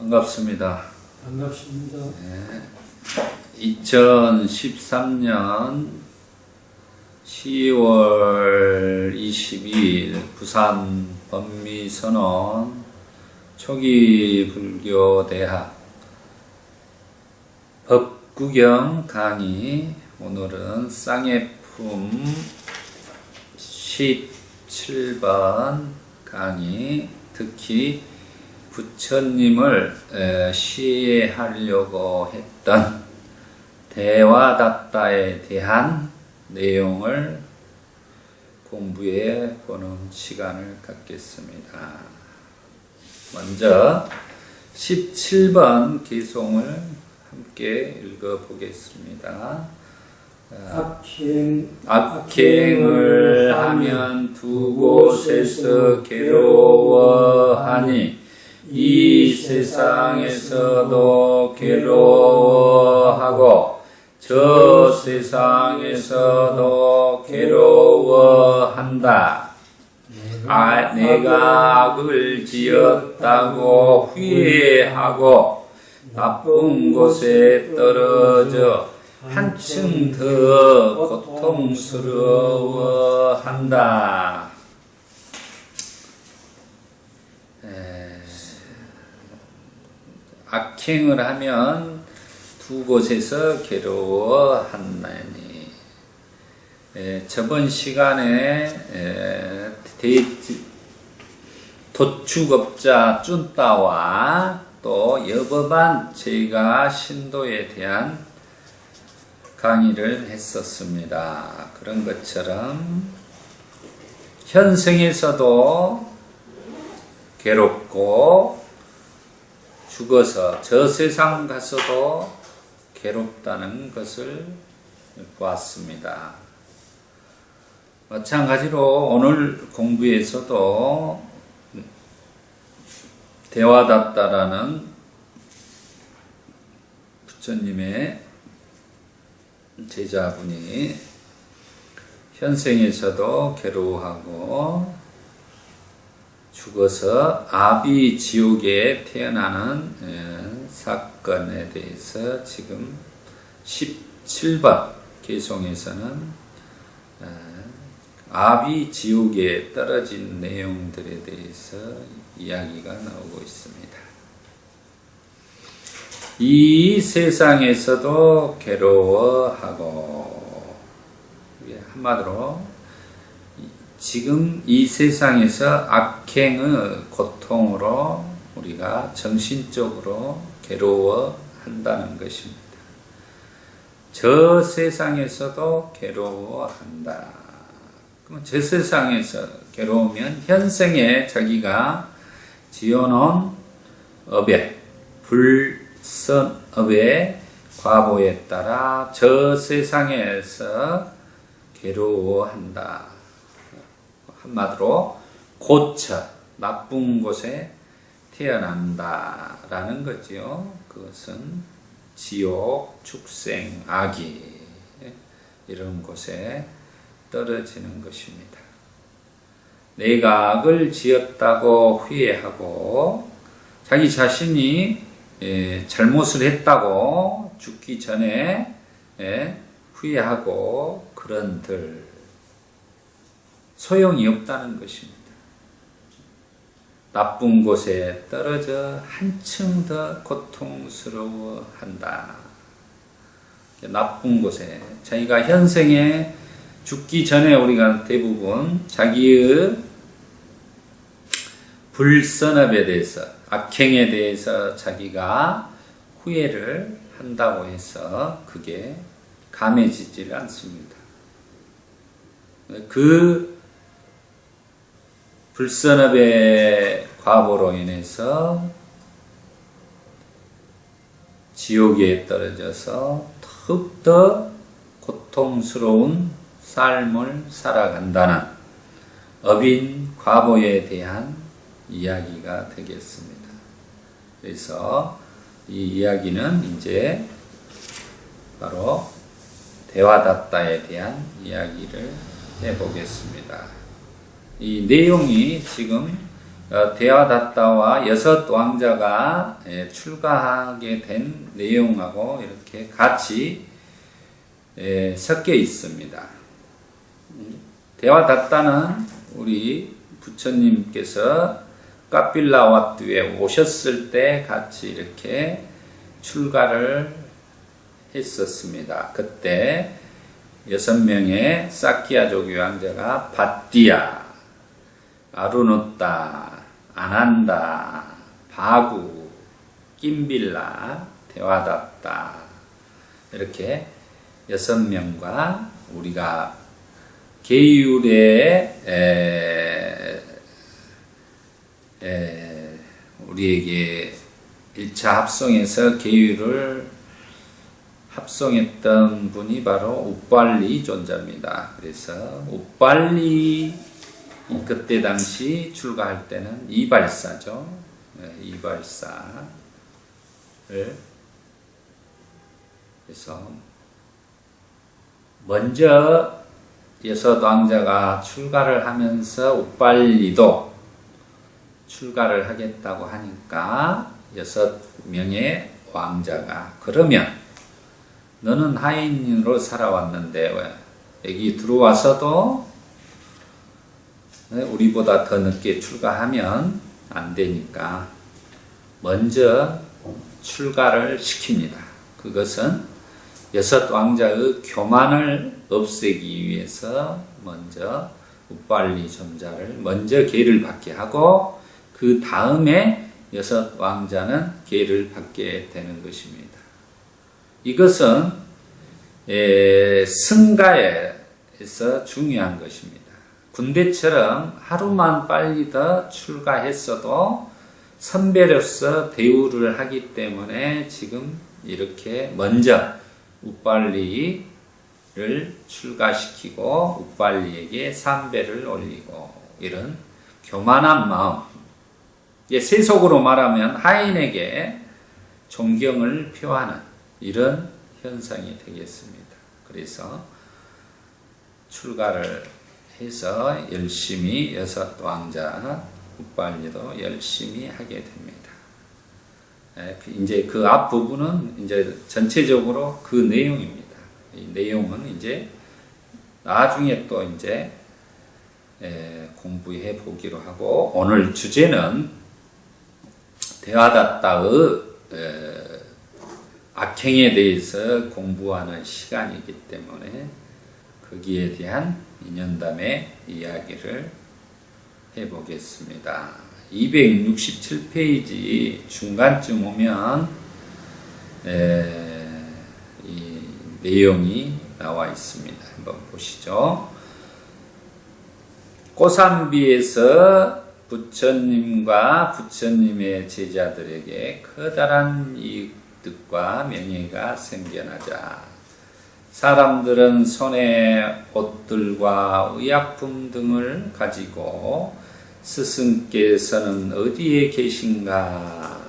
반갑습니다. 반갑습니다. 네. 2013년 10월 22일 부산 법미선언 초기불교대학 법구경 강의, 오늘은 쌍해품 17번 강의, 특히 부처님을 시해하려고 했던 대화다tta에 대한 내용을 공부해 보는 시간을 갖겠습니다. 먼저 17번 개송을 함께 읽어보겠습니다. 악행을 하면 두 곳에서 괴로워하니 이 세상에서도 괴로워하고 저 세상에서도 괴로워한다. 내가 악을 지었다고 후회하고 나쁜 곳에 떨어져 한층 더 고통스러워한다. 악행을 하면 두 곳에서 괴로워한다니. 저번 시간에 도축업자 쭌따와 또 여법한 제가 신도에 대한 강의를 했었습니다. 그런 것처럼 현생에서도 괴롭고 죽어서 저 세상 가서도 괴롭다는 것을 보았습니다. 마찬가지로 오늘 공부에서도 대화다tta라는 부처님의 제자분이 현생에서도 괴로워하고 죽어서 아비지옥에 태어나는 사건에 대해서 지금 17번 개송에서는 아비지옥에 떨어진 내용들에 대해서 이야기가 나오고 있습니다. 이 세상에서도 괴로워하고, 한마디로 지금 이 세상에서 악행의 고통으로 우리가 정신적으로 괴로워한다는 것입니다. 저 세상에서도 괴로워한다. 그럼 저 세상에서 괴로우면 현생에 자기가 지어놓은 업에, 불선업의 과보에 따라 저 세상에서 괴로워한다. 한마디로 고처, 나쁜 곳에 태어난다라는 거지요. 그것은 지옥, 축생, 악이 이런 곳에 떨어지는 것입니다. 내가 악을 지었다고 후회하고 자기 자신이 잘못을 했다고 죽기 전에 후회하고 그런들 소용이 없다는 것입니다. 나쁜 곳에 떨어져 한층 더 고통스러워한다. 나쁜 곳에, 자기가 현생에 죽기 전에 우리가 대부분 자기의 불선업에 대해서, 악행에 대해서 자기가 후회를 한다고 해서 그게 감해지질 않습니다. 그 불선업의 과보로 인해서 지옥에 떨어져서 더욱더 고통스러운 삶을 살아간다는 업인 과보에 대한 이야기가 되겠습니다. 그래서 이 이야기는 이제 바로 대화다tta에 대한 이야기를 해보겠습니다. 이 내용이 지금 데와다tta와 6 왕자가 출가하게 된 내용하고 이렇게 같이 섞여 있습니다. 데와다tta는 우리 부처님께서 카필라와뚜에 오셨을 때 같이 이렇게 출가를 했었습니다. 그때 6명의 사키야족 왕자가 바띠야, 아루노타, 아난다, 바구, 김빌라, 데와다tta 이렇게 6명과 우리가 계율에 우리에게 1차 합송에서 계율을 합송했던 분이 바로 우빨리 존자입니다. 그래서 우빨리 그때 당시 출가할 때는 이발사죠. 이발사를 그래서 먼저 6 왕자가 출가를 하면서 우빨리도 출가를 하겠다고 하니까 6명의 왕자가 그러면 너는 하인으로 살아왔는데 왜 여기 들어와서도 우리보다 더 늦게 출가하면 안 되니까 먼저 출가를 시킵니다. 그것은 6 왕자의 교만을 없애기 위해서 먼저 우빨리 존자를 먼저 계를 받게 하고 그 다음에 6 왕자는 계를 받게 되는 것입니다. 이것은 승가에서 중요한 것입니다. 군대처럼 하루만 빨리 더 출가했어도 선배로서 대우를 하기 때문에 지금 이렇게 먼저 우빨리를 출가시키고 우빨리에게 삼배를 올리고 이런 교만한 마음, 세속으로 말하면 하인에게 존경을 표하는 이런 현상이 되겠습니다. 그래서 출가를 해서 열심히 6 왕자 우빨리도 열심히 하게 됩니다. 이제 그 앞부분은 이제 전체적으로 그 내용입니다. 이 내용은 이제 나중에 또 이제 공부해 보기로 하고 오늘 주제는 데와다tta의 악행에 대해서 공부하는 시간이기 때문에 거기에 대한 인연담의 이야기를 해보겠습니다. 267페이지 중간쯤 오면 이 내용이 나와 있습니다. 한번 보시죠. 고산비에서 부처님과 부처님의 제자들에게 커다란 이득과 명예가 생겨나자 사람들은 손에 옷들과 의약품 등을 가지고 스승께서는 어디에 계신가?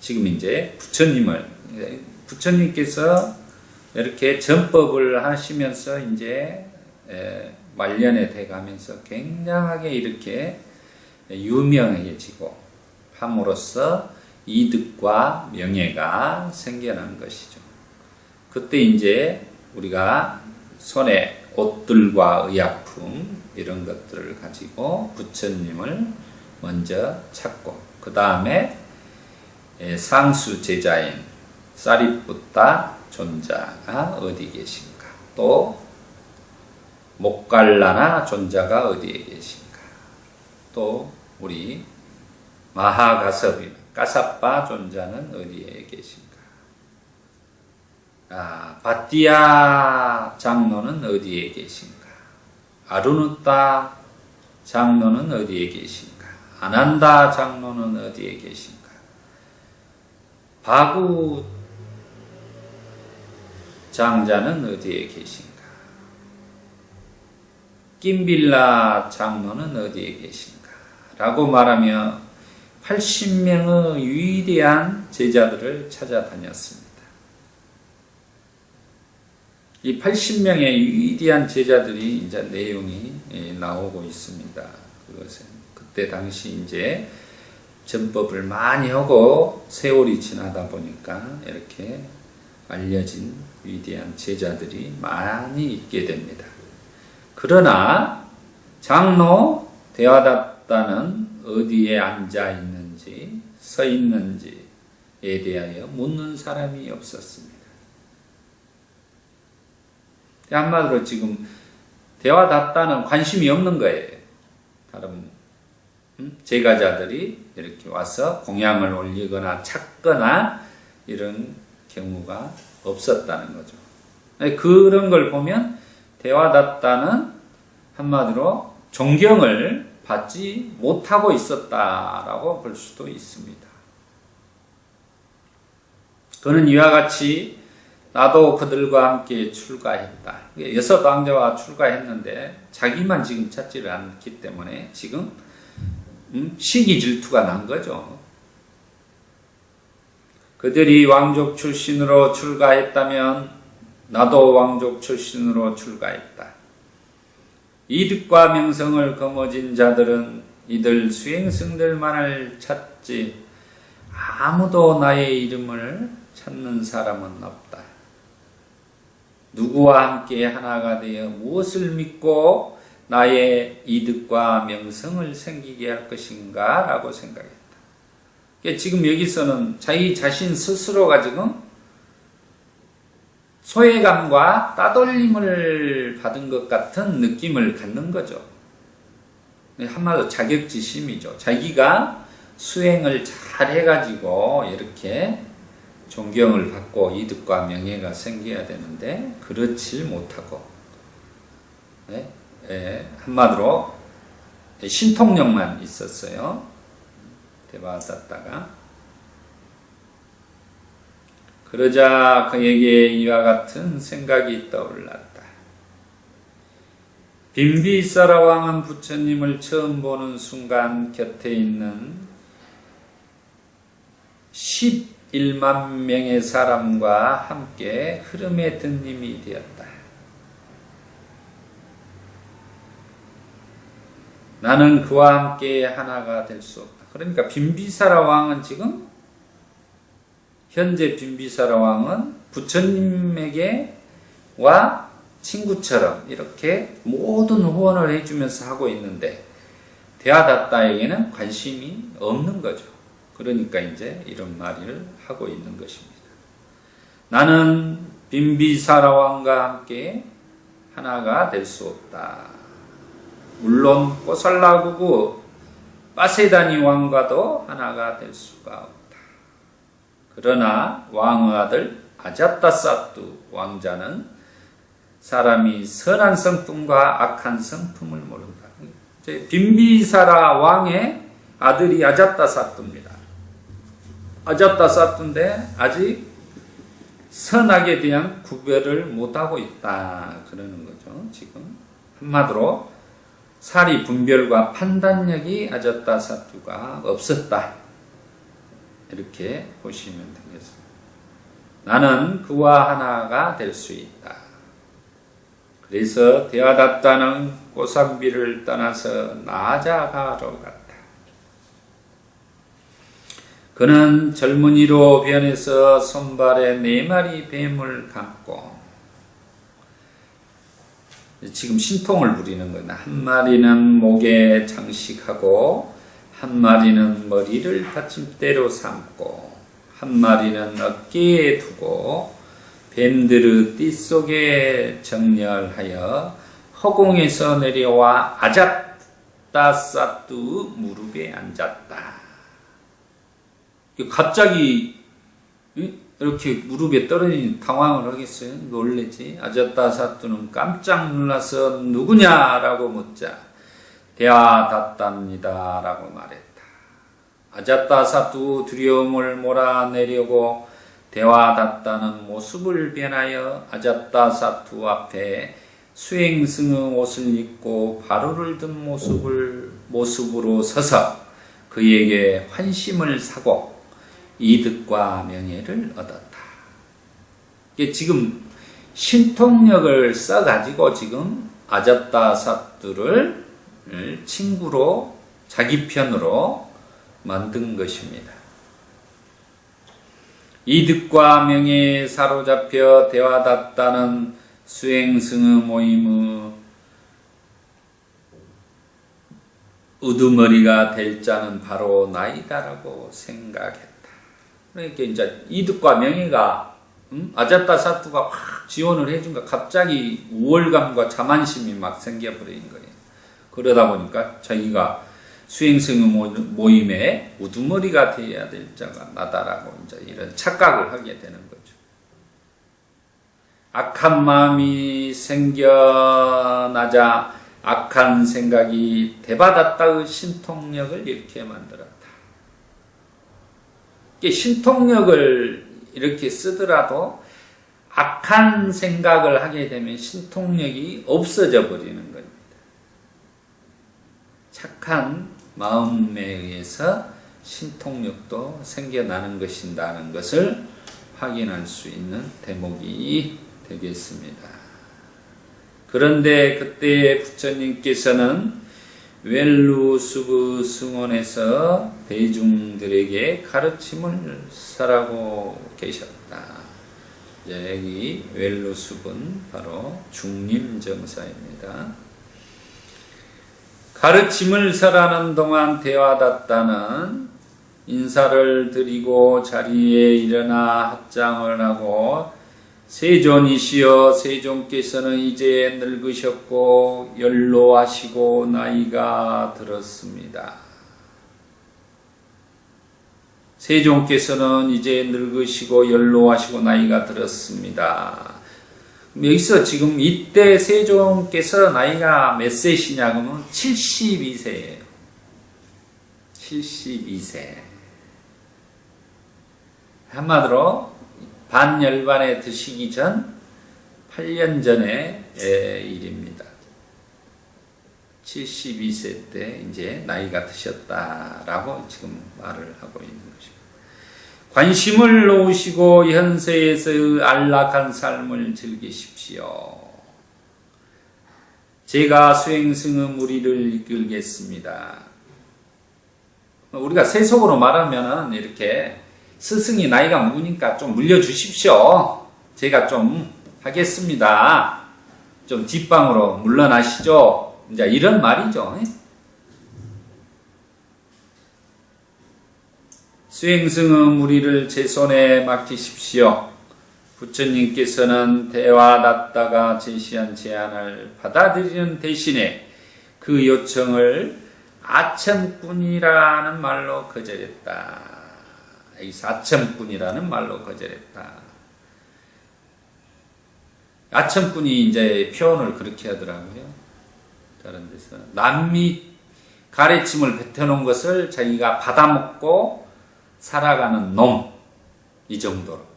지금 이제 부처님께서 이렇게 전법을 하시면서 이제 말년에 돼가면서 굉장하게 이렇게 유명해지고 함으로써 이득과 명예가 생겨난 것이죠. 그때 이제 우리가 손에 옷들과 의약품 이런 것들을 가지고 부처님을 먼저 찾고 그 다음에 상수 제자인 사리푸타 존자가 어디 계신가, 또 목갈라나 존자가 어디에 계신가, 또 우리 가사빠 존자는 어디에 계신가, 바띠야 장로는 어디에 계신가, 아루누타 장로는 어디에 계신가, 아난다 장로는 어디에 계신가, 바구 장자는 어디에 계신가, 김빌라 장로는 어디에 계신가 라고 말하며 80명의 위대한 제자들을 찾아다녔습니다. 이 80명의 위대한 제자들이 이제 내용이 나오고 있습니다. 그것은 그때 당시 이제 전법을 많이 하고 세월이 지나다 보니까 이렇게 알려진 위대한 제자들이 많이 있게 됩니다. 그러나 장로 대화답다는 어디에 앉아 있는지 서 있는지에 대하여 묻는 사람이 없었습니다. 한마디로 지금 대화답다는 관심이 없는 거예요. 다른 제가자들이 이렇게 와서 공양을 올리거나 찾거나 이런 경우가 없었다는 거죠. 그런 걸 보면 대화답다는 한마디로 존경을 받지 못하고 있었다라고 볼 수도 있습니다. 그는 이와 같이 나도 그들과 함께 출가했다. 6 왕자와 출가했는데 자기만 지금 찾지를 않기 때문에 지금 시기 질투가 난 거죠. 그들이 왕족 출신으로 출가했다면 나도 왕족 출신으로 출가했다. 이득과 명성을 거머쥔 자들은 이들 수행승들만을 찾지 아무도 나의 이름을 찾는 사람은 없다. 누구와 함께 하나가 되어 무엇을 믿고 나의 이득과 명성을 생기게 할 것인가 라고 생각했다. 지금 여기서는 자기 자신 스스로가 지금 소외감과 따돌림을 받은 것 같은 느낌을 갖는 거죠. 한마디로 자격지심이죠. 자기가 수행을 잘 해가지고 이렇게 존경을 받고 이득과 명예가 생겨야 되는데 그렇지 못하고 한마디로 신통력만 있었어요. 대화받다가 그러자 그에게 이와 같은 생각이 떠올랐다. 빈비사라 왕은 부처님을 처음 보는 순간 곁에 있는 11만 명의 사람과 함께 흐름에 든 님이 되었다. 나는 그와 함께 하나가 될 수 없다. 그러니까 빈비사라 왕은 지금 현재 빈비사라 왕은 부처님에게 와 친구처럼 이렇게 모든 후원을 해주면서 하고 있는데 대화답다에게는 관심이 없는 거죠. 그러니까 이제 이런 말을 하고 있는 것입니다. 나는 빈비사라 왕과 함께 하나가 될 수 없다. 물론 꼬살라구구 빠세다니 왕과도 하나가 될 수가 없다. 그러나 왕의 아들 아자타사뚜 왕자는 사람이 선한 성품과 악한 성품을 모른다. 빈비사라 왕의 아들이 아자타사뚜입니다. 아자타사뚜인데 아직 선악에 대한 구별을 못하고 있다. 그러는 거죠. 지금 한마디로 사리 분별과 판단력이 아자타사뚜가 없었다. 이렇게 보시면 되겠습니다. 나는 그와 하나가 될 수 있다. 그래서 대화답다는 고삼비를 떠나서 나아자가로 갔다. 그는 젊은이로 변해서 손발에 4마리 뱀을 감고 지금 신통을 부리는 거다. 한 마리는 목에 장식하고 한 마리는 머리를 받침대로 삼고 한 마리는 어깨에 두고 뱀들의 띠 속에 정렬하여 허공에서 내려와 아자타사뚜 무릎에 앉았다. 갑자기 이렇게 무릎에 떨어지니 당황을 하겠어요? 놀래지? 아자타사뚜는 깜짝 놀라서 누구냐라고 묻자 대화답답니다 라고 말했다. 아자타사뚜 두려움을 몰아내려고 대화답다는 모습을 변하여 아자타사뚜 앞에 수행승의 옷을 입고 바로를 든 모습으로 서서 그에게 환심을 사고 이득과 명예를 얻었다. 이게 지금 신통력을 써가지고 지금 아자타사뚜를 친구로 자기 편으로 만든 것입니다. 이득과 명예에 사로잡혀 대화답다는 수행승의 모임의 우두머리가 될 자는 바로 나이다라고 생각했다. 그러니까 이제 이득과 명예가 아자타사뚜가 확 지원을 해준가 갑자기 우월감과 자만심이 막 생겨버린 거예요. 그러다 보니까 자기가 수행승의 모임에 우두머리가 되어야 될 자가 나다라고 이제 이런 착각을 하게 되는 거죠. 악한 마음이 생겨나자 악한 생각이 대받았다의 신통력을 이렇게 만들었다. 신통력을 이렇게 쓰더라도 악한 생각을 하게 되면 신통력이 없어져 버리는 겁니다. 착한 마음에 의해서 신통력도 생겨나는 것인다는 것을 확인할 수 있는 대목이 되겠습니다. 그런데 그때 부처님께서는 웰루수부 승원에서 대중들에게 가르침을 설하고 계셨다. 여기 웰루수분 바로 중림정사입니다. 가르침을 설하는 동안 대화다따는 인사를 드리고 자리에 일어나 합장을 하고 세존이시여 세존께서는 이제 늙으셨고 연로하시고 나이가 들었습니다. 세존께서는 이제 늙으시고 연로하시고 나이가 들었습니다. 여기서 지금 이때 세종께서 나이가 몇 세시냐 그러면 72세예요. 72세. 한마디로 반열반에 드시기 전 8년 전의 일입니다. 72세 때 이제 나이가 드셨다라고 지금 말을 하고 있는 것입니다. 관심을 놓으시고 현세에서의 안락한 삶을 즐기십시오. 제가 수행승의 무리를 이끌겠습니다. 우리가 세속으로 말하면 이렇게 스승이 나이가 먹으니까 좀 물려주십시오. 제가 좀 하겠습니다. 좀 뒷방으로 물러나시죠. 이제 이런 말이죠. 수행승의 무리를 제 손에 맡기십시오. 부처님께서는 대화다따가 제시한 제안을 받아들이는 대신에 그 요청을 아첨꾼이라는 말로 거절했다. 여기서 아첨꾼이라는 말로 거절했다. 아첨꾼이 이제 표현을 그렇게 하더라고요. 다른 데서 남이 가래침을 뱉어놓은 것을 자기가 받아먹고 살아가는 놈, 이 정도로.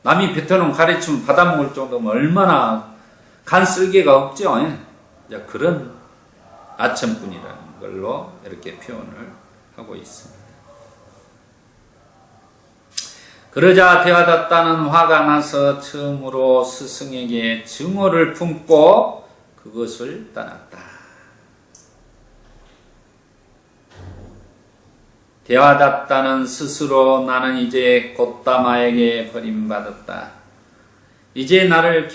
남이 뱉어놓은 가래침을 받아먹을 정도면 얼마나 간쓸개가 없죠. 그런 아첨꾼이라는 걸로 이렇게 표현을 하고 있습니다. 그러자 대화다따는 화가 나서 처음으로 스승에게 증오를 품고 그것을 떠났다. 대화다따는 스스로 나는 이제 곶다마에게 버림받았다. 이제 나를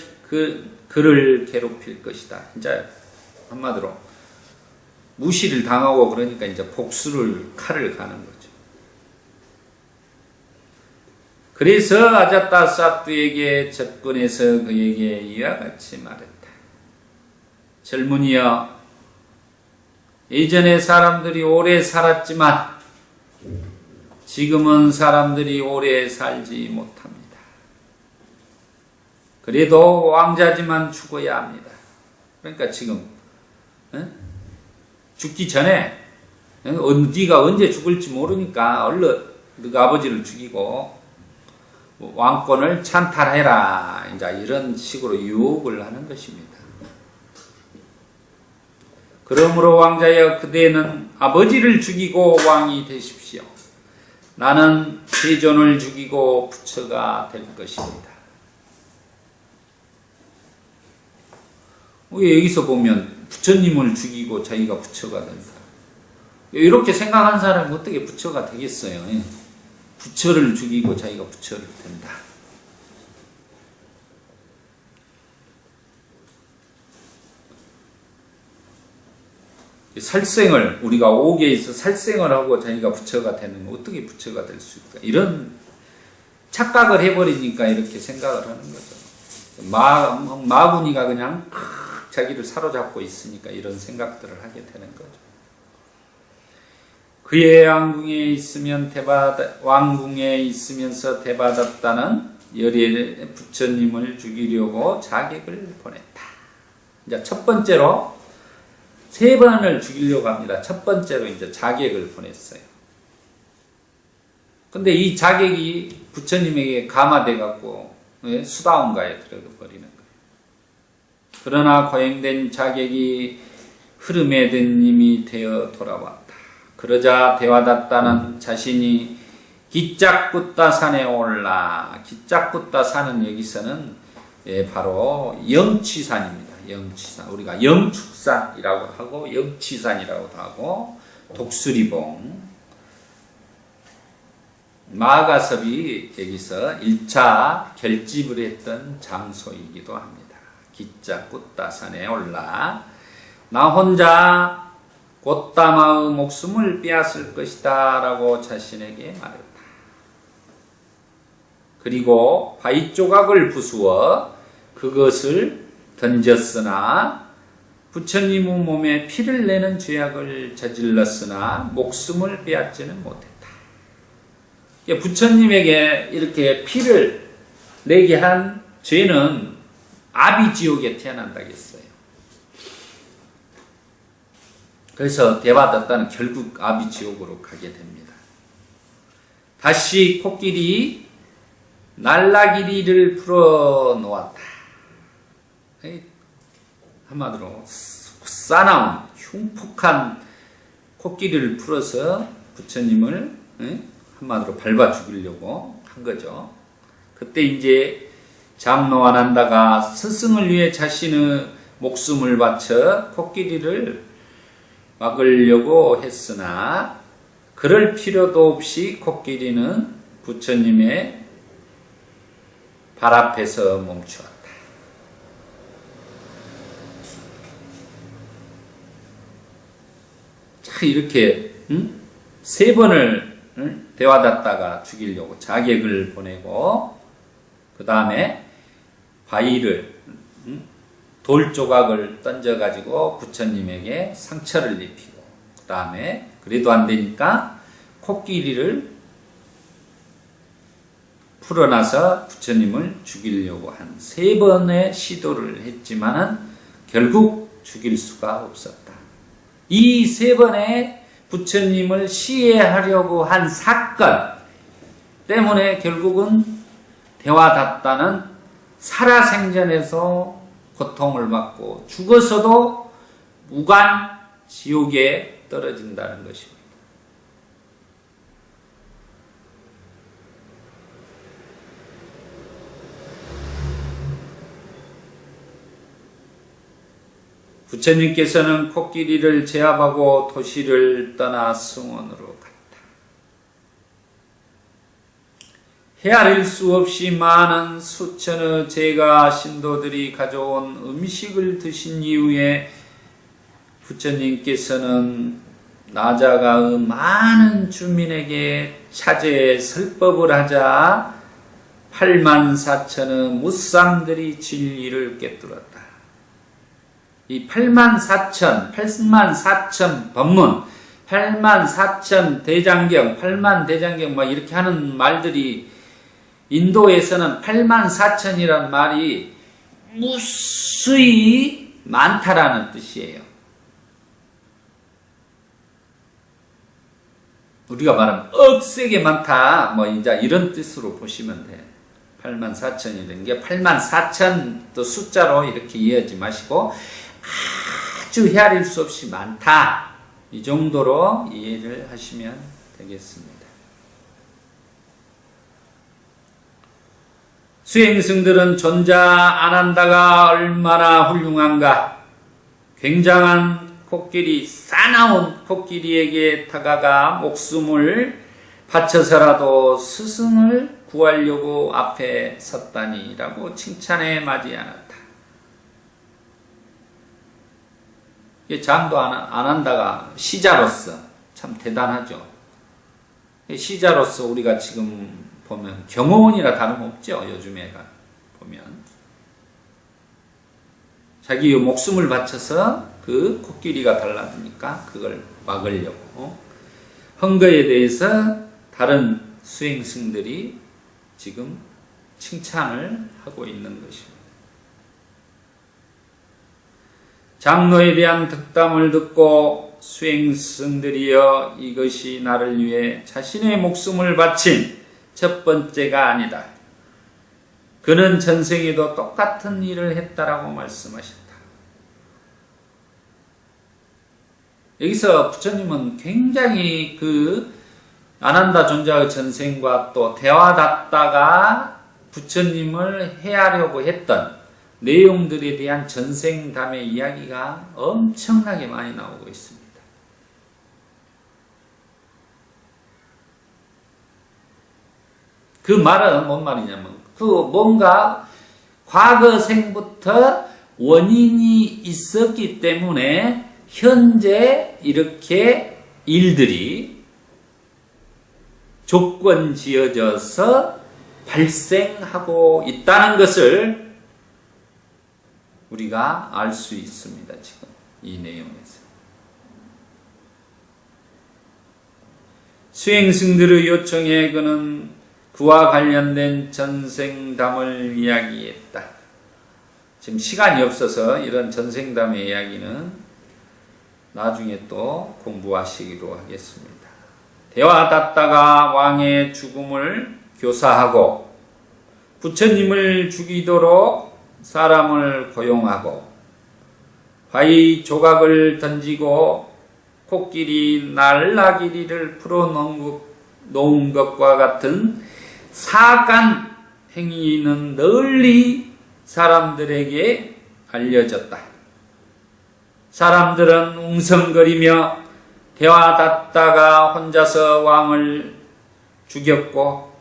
그를 괴롭힐 것이다. 이제 한마디로 무시를 당하고 그러니까 이제 복수를 칼을 가는 거죠. 그래서 아자타사뚜에게 접근해서 그에게 이와 같이 말했다. 젊은이여, 예전에 사람들이 오래 살았지만 지금은 사람들이 오래 살지 못합니다. 그래도 왕자지만 죽어야 합니다. 그러니까 지금 죽기 전에 네가 언제 죽을지 모르니까 얼른 네가 아버지를 죽이고 왕권을 찬탈해라. 이제 이런 식으로 유혹을 하는 것입니다. 그러므로 왕자여, 그대는 아버지를 죽이고 왕이 되십시오. 나는 세존을 죽이고 부처가 될 것입니다. 왜 여기서 보면 부처님을 죽이고 자기가 부처가 된다. 이렇게 생각한 사람은 어떻게 부처가 되겠어요? 부처를 죽이고 자기가 부처를 된다. 살생을 우리가 오계에서 살생을 하고 자기가 부처가 되는 거 어떻게 부처가 될 수 있을까? 이런 착각을 해버리니까 이렇게 생각을 하는 거죠. 마구니가 그냥 자기를 사로잡고 있으니까 이런 생각들을 하게 되는 거죠. 그의 왕궁에 있으면서 대받았다는 열의 부처님을 죽이려고 자객을 보냈다. 이제 첫 번째로 세 번을 죽이려고 합니다. 첫 번째로 이제 자객을 보냈어요. 근데 이 자객이 부처님에게 감화돼 갖고 수다원가에 들어버리는 거예요. 그러나 거행된 자객이 흐름에 된 님이 되어 돌아왔다. 그러자 대화다따는 자신이 기짝붓다산에 올라, 기짝붓다산은 여기서는 바로 영취산입니다. 영취산, 우리가 영축산이라고 하고 영취산이라고도 하고 독수리봉, 마가섭이 여기서 1차 결집을 했던 장소이기도 합니다. 기짝붓다산에 올라 나 혼자 곧다마의 목숨을 빼앗을 것이다 라고 자신에게 말했다. 그리고 바위 조각을 부수어 그것을 던졌으나 부처님의 몸에 피를 내는 죄악을 저질렀으나 목숨을 빼앗지는 못했다. 부처님에게 이렇게 피를 내게 한 죄는 아비지옥에 태어난다겠어요. 그래서 대받았다는 결국 아비지옥으로 가게 됩니다. 다시 코끼리 날라기리를 풀어 놓았다. 한마디로 싸나운 흉폭한 코끼리를 풀어서 부처님을 한마디로 밟아 죽이려고 한 거죠. 그때 이제 장로와난다가 스승을 위해 자신의 목숨을 바쳐 코끼리를 막으려고 했으나 그럴 필요도 없이 코끼리는 부처님의 발 앞에서 멈추었다. 자, 이렇게 세 번을 대화닫다가 죽이려고 자객을 보내고 그 다음에 바위를 돌 조각을 던져가지고 부처님에게 상처를 입히고 그 다음에 그래도 안 되니까 코끼리를 풀어놔서 부처님을 죽이려고 한 세 번의 시도를 했지만은 결국 죽일 수가 없었다. 이 세 번의 부처님을 시해하려고 한 사건 때문에 결국은 대화닫다는 살아생전에서 고통을 받고 죽어서도 무간 지옥에 떨어진다는 것입니다. 부처님께서는 코끼리를 제압하고 도시를 떠나 승원으로 갔다. 헤아릴 수 없이 많은 수천의 제가 신도들이 가져온 음식을 드신 이후에 부처님께서는 나자가의 많은 주민에게 차제 설법을 하자 84,000의 무상들이 진리를 꿰뚫었다. 이 84,000 법문, 84,000 대장경, 8만 대장경 막 이렇게 하는 말들이 인도에서는 84,000이라는 말이 무수히 많다라는 뜻이에요. 우리가 말하면 억세게 많다, 뭐 이제 이런 뜻으로 보시면 돼. 84,000이라는 게 84,000 또 숫자로 이렇게 이해하지 마시고 아주 헤아릴 수 없이 많다. 이 정도로 이해를 하시면 되겠습니다. 수행승들은 존자 안한다가 얼마나 훌륭한가. 굉장한 코끼리, 싸나운 코끼리에게 다가가 목숨을 바쳐서라도 스승을 구하려고 앞에 섰다니라고 칭찬에 맞이하였다. 장도 안 한다가 시자로서 참 대단하죠. 시자로서 우리가 지금 보면 경호원이라 다름없죠. 요즘에가 보면 자기 목숨을 바쳐서 그 코끼리가 달라드니까 그걸 막으려고 한 거에 대해서 다른 수행승들이 지금 칭찬을 하고 있는 것입니다. 장로에 대한 덕담을 듣고 수행승들이여 이것이 나를 위해 자신의 목숨을 바친 첫 번째가 아니다. 그는 전생에도 똑같은 일을 했다라고 말씀하셨다. 여기서 부처님은 굉장히 아난다 존자의 전생과 또 대화닫다가 부처님을 해하려고 했던 내용들에 대한 전생담의 이야기가 엄청나게 많이 나오고 있습니다. 그 말은 뭔 말이냐면 뭔가 과거생부터 원인이 있었기 때문에 현재 이렇게 일들이 조건 지어져서 발생하고 있다는 것을 우리가 알 수 있습니다. 지금 이 내용에서. 수행승들의 요청에 그는 그와 관련된 전생담을 이야기했다. 지금 시간이 없어서 이런 전생담의 이야기는 나중에 또 공부하시기로 하겠습니다. 대화닫다가 왕의 죽음을 교사하고 부처님을 죽이도록 사람을 고용하고 바위 조각을 던지고 코끼리 날라기리를 풀어놓은 것과 같은 사악한 행위는 널리 사람들에게 알려졌다. 사람들은 웅성거리며 대화닫다가 혼자서 왕을 죽였고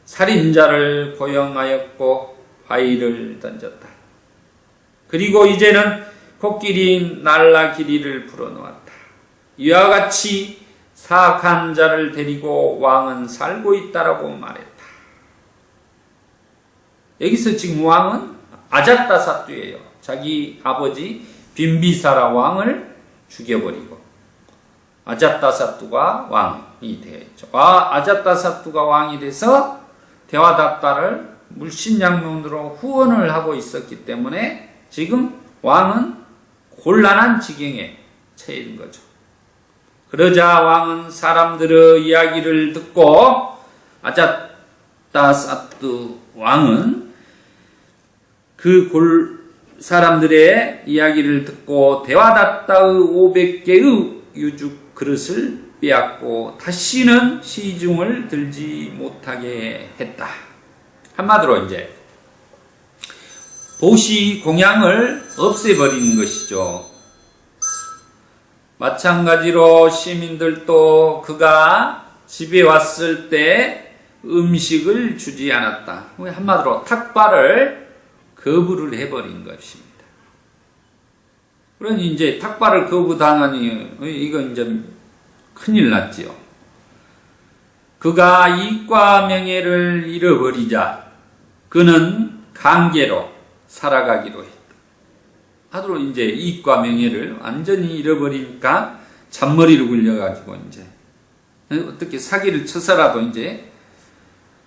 살인자를 고용하였고 바위를 던졌다. 그리고 이제는 코끼리 날라기리를 풀어놓았다. 이와 같이 사악한 자를 데리고 왕은 살고 있다라고 말했다. 여기서 지금 왕은 아잣다사뚜예요. 자기 아버지 빈비사라 왕을 죽여버리고 아잣다사뚜가 왕이 되었죠. 아잣다사뚜가 왕이 돼서 대화닫다를 물신양면으로 후원을 하고 있었기 때문에 지금 왕은 곤란한 지경에 처해 있는 거죠. 그러자 왕은 사람들의 이야기를 듣고 아잣다사뚜 왕은 사람들의 이야기를 듣고 대화닫다의 500개의 유죽 그릇을 빼앗고 다시는 시중을 들지 못하게 했다. 한마디로 이제 도시 공양을 없애버리는 것이죠. 마찬가지로 시민들도 그가 집에 왔을 때 음식을 주지 않았다. 한마디로 탁발을 거부를 해버린 것입니다. 그러니 이제 탁발을 거부당하니 이건 이제 큰일 났지요. 그가 이익과 명예를 잃어버리자 그는 강계로 살아가기로 했다. 하도로 이제 이익과 명예를 완전히 잃어버리니까 잔머리를 굴려가지고 이제 어떻게 사기를 쳐서라도 이제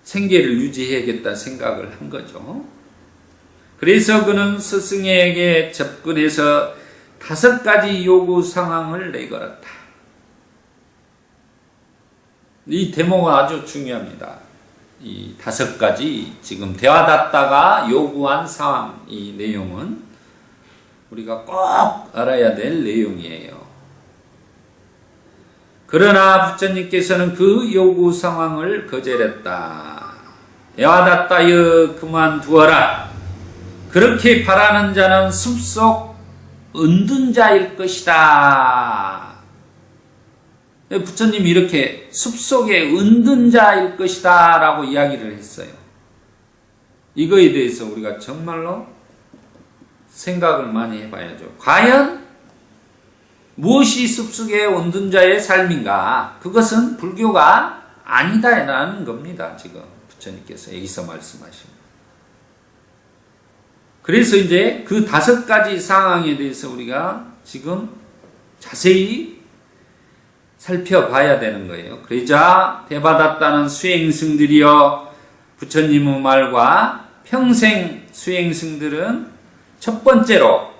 생계를 유지해야겠다 생각을 한 거죠. 그래서 그는 스승에게 접근해서 5가지 요구 상황을 내걸었다. 이 대목은 아주 중요합니다. 이 5가지 지금 대화닫다가 요구한 상황, 이 내용은 우리가 꼭 알아야 될 내용이에요. 그러나 부처님께서는 그 요구 상황을 거절했다. 대화닫다여 그만두어라. 그렇게 바라는 자는 숲속 은둔 자일 것이다. 부처님이 이렇게 숲속에 은둔 자일 것이다 라고 이야기를 했어요. 이거에 대해서 우리가 정말로 생각을 많이 해봐야죠. 과연 무엇이 숲속의 은둔 자의 삶인가? 그것은 불교가 아니다라는 겁니다. 지금 부처님께서 여기서 말씀하신. 그래서 이제 그 5가지 상황에 대해서 우리가 지금 자세히 살펴봐야 되는 거예요. 그러자 대받았다는 수행승들이여, 부처님의 말과 평생 수행승들은 첫 번째로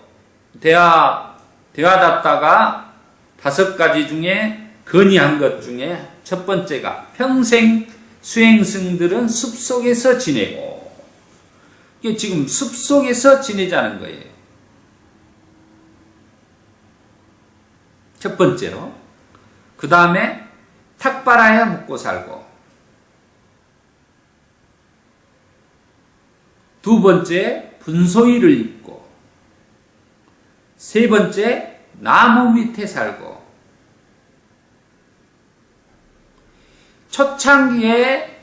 대화닫다가 5가지 중에 건의한 것 중에 첫 번째가 평생 수행승들은 숲속에서 지내고, 이게 지금 숲속에서 지내자는 거예요. 첫 번째로. 그 다음에 탁발아야 먹고 살고, 두 번째 분소위를 입고, 세 번째 나무 밑에 살고, 초창기에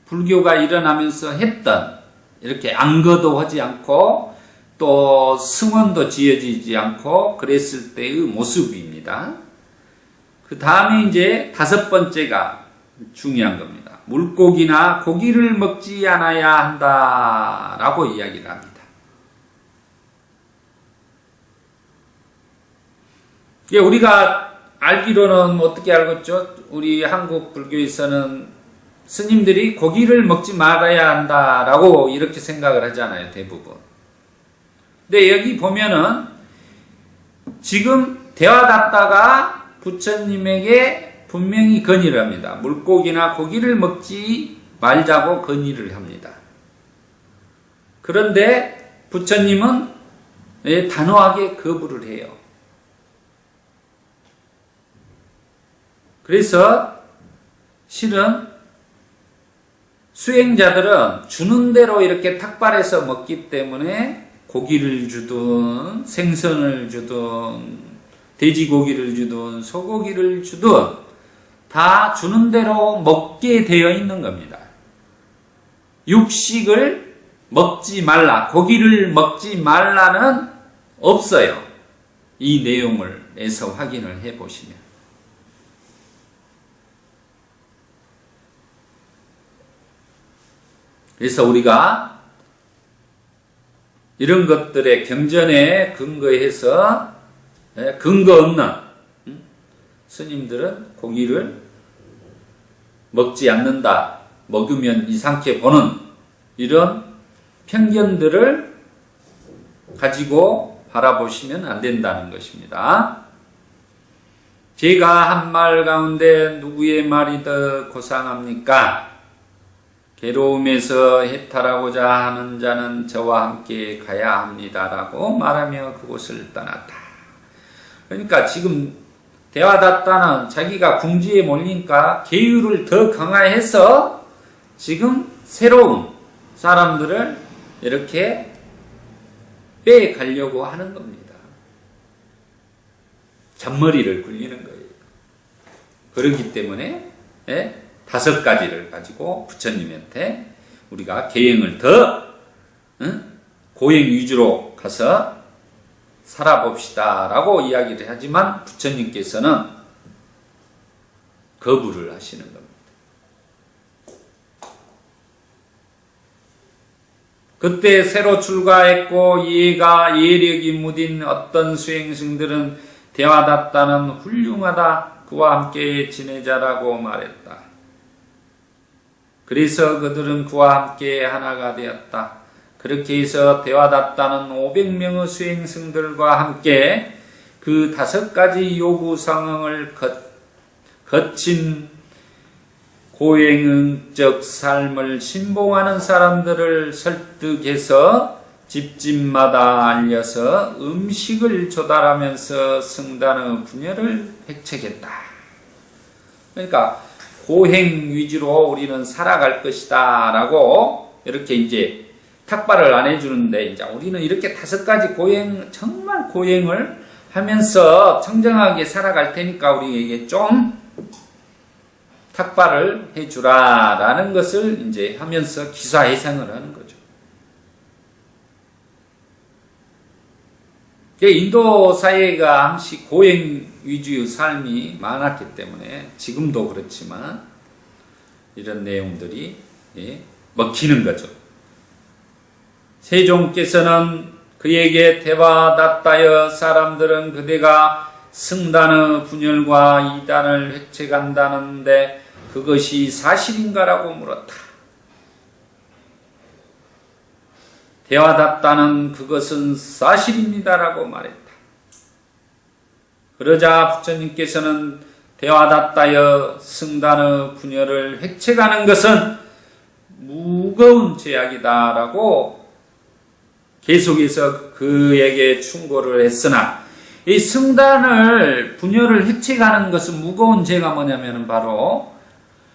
불교가 일어나면서 했던, 이렇게 안거도 하지 않고 또 승원도 지어지지 않고 그랬을 때의 모습입니다. 그 다음에 이제 5번째가 중요한 겁니다. 물고기나 고기를 먹지 않아야 한다라고 이야기를 합니다. 우리가 알기로는 어떻게 알겠죠? 우리 한국 불교에서는 스님들이 고기를 먹지 말아야 한다라고 이렇게 생각을 하잖아요, 대부분. 근데 여기 보면은 지금 대화닫다가 부처님에게 분명히 건의를 합니다. 물고기나 고기를 먹지 말자고 건의를 합니다. 그런데 부처님은 단호하게 거부를 해요. 그래서 실은 수행자들은 주는 대로 이렇게 탁발해서 먹기 때문에 고기를 주든 생선을 주든 돼지고기를 주든 소고기를 주든 다 주는 대로 먹게 되어 있는 겁니다. 육식을 먹지 말라, 고기를 먹지 말라는 없어요. 이 내용을 에서 확인을 해보시면. 그래서 우리가 이런 것들의 경전에 근거해서 근거 없는 스님들은 고기를 먹지 않는다, 먹으면 이상하게 보는 이런 편견들을 가지고 바라보시면 안 된다는 것입니다. 제가 한 말 가운데 누구의 말이 더 고상합니까? 괴로움에서 해탈하고자 하는 자는 저와 함께 가야 합니다라고 말하며 그곳을 떠났다. 그러니까 지금 대화닫다는 자기가 궁지에 몰리니까 계율을 더 강화해서 지금 새로운 사람들을 이렇게 빼가려고 하는 겁니다. 잔머리를 굴리는 거예요. 그렇기 때문에 5가지를 가지고 부처님한테 우리가 계행을 더 고행 위주로 가서 살아봅시다 라고 이야기를 하지만 부처님께서는 거부를 하시는 겁니다. 그때 새로 출가했고 예력이 무딘 어떤 수행승들은 대화닫다는 훌륭하다, 그와 함께 지내자라고 말했다. 그래서 그들은 그와 함께 하나가 되었다. 그렇게 해서 대화닫다는 500명의 수행승들과 함께 그 5가지 요구 상황을 거친 고행응적 삶을 신봉하는 사람들을 설득해서 집집마다 알려서 음식을 조달하면서 성단의 분열을 획책했다. 그러니까 고행 위주로 우리는 살아갈 것이다 라고 이렇게 이제 탁발을 안 해주는데 이제 우리는 이렇게 5가지 정말 고행을 하면서 청정하게 살아갈 테니까 우리에게 좀 탁발을 해주라라는 것을 이제 하면서 기사회생을 하는 거죠. 인도 사회가 항시 고행 위주의 삶이 많았기 때문에 지금도 그렇지만 이런 내용들이 먹히는 거죠. 세종께서는 그에게 대화답다여 사람들은 그대가 승단의 분열과 이단을 획책한다는데 그것이 사실인가라고 물었다. 대화답다는 그것은 사실입니다라고 말했다. 그러자 부처님께서는 대화답다여 승단의 분열을 획책하는 것은 무거운 죄악이다라고 계속해서 그에게 충고를 했으나 이 승단을 분열을 획책하는 것은 무거운 죄가 뭐냐면 바로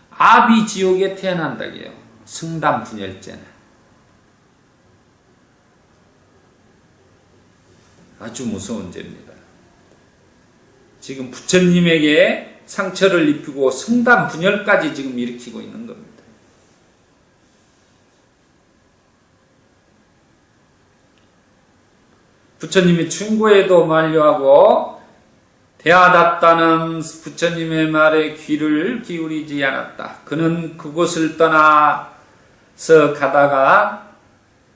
아비지옥에 태어난다고요. 승단 분열죄는 아주 무서운 죄입니다. 지금 부처님에게 상처를 입히고 승단 분열까지 지금 일으키고 있는 겁니다. 부처님이 충고에도 만류하고 대하답다는 부처님의 말에 귀를 기울이지 않았다. 그는 그곳을 떠나서 가다가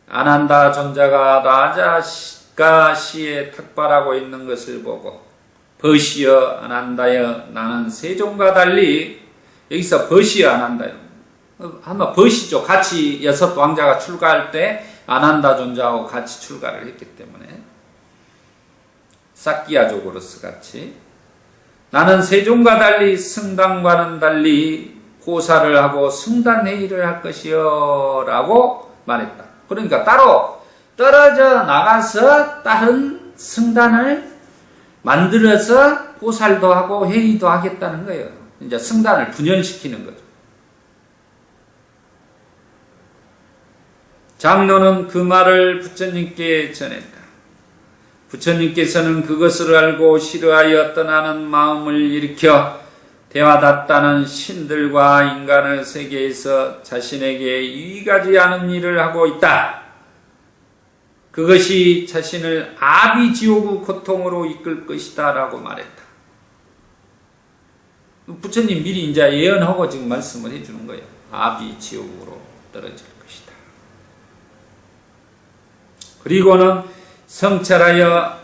아난다 존자가 라자가 시에 탁발하고 있는 것을 보고 버시여 아난다여 나는 세종과 달리 여기서 버시여 아난다여 아마 버시죠. 같이 6 왕자가 출가할 때 아난다 존자하고 같이 출가를 했기 때문에 사키야족으로서 같이 나는 세종과 달리 승단과는 달리 고사를 하고 승단회의를 할 것이요 라고 말했다. 그러니까 따로 떨어져 나가서 다른 승단을 만들어서 고살도 하고 회의도 하겠다는 거예요. 이제 승단을 분열시키는 거죠. 장로는 그 말을 부처님께 전했다. 부처님께서는 그것을 알고 싫어하여 떠나는 마음을 일으켜 대화답다는 신들과 인간의 세계에서 자신에게 유익하지 않은 일을 하고 있다. 그것이 자신을 아비지옥의 고통으로 이끌 것이다 라고 말했다. 부처님 미리 이제 예언하고 지금 말씀을 해주는 거예요. 아비지옥으로 떨어질 것이다. 그리고는 성찰하여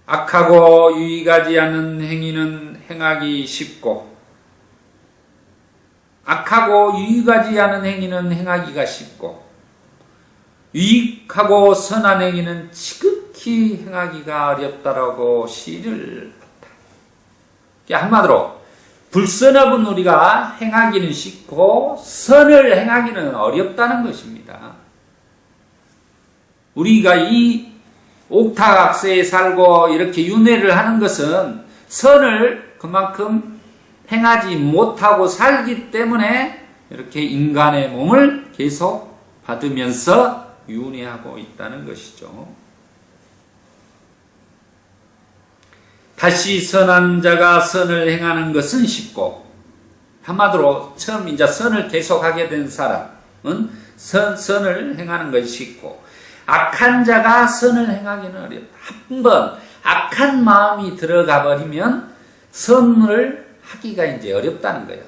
악하고 유익하지 않은 행위는 행하기 쉽고 악하고 유익하지 않은 행위는 행하기가 쉽고 유익하고 선한 행위는 지극히 행하기가 어렵다라고 시를 봤다. 한마디로 불선업은 우리가 행하기는 쉽고 선을 행하기는 어렵다는 것입니다. 우리가 이 옥타각세에 살고 이렇게 윤회를 하는 것은 선을 그만큼 행하지 못하고 살기 때문에 이렇게 인간의 몸을 계속 받으면서 윤회하고 있다는 것이죠. 다시 선한 자가 선을 행하는 것은 쉽고 한마디로 처음 이제 선을 계속하게 된 사람은 선을 행하는 것이 쉽고 악한 자가 선을 행하기는 어렵다. 한번 악한 마음이 들어가 버리면 선을 하기가 이제 어렵다는 거예요.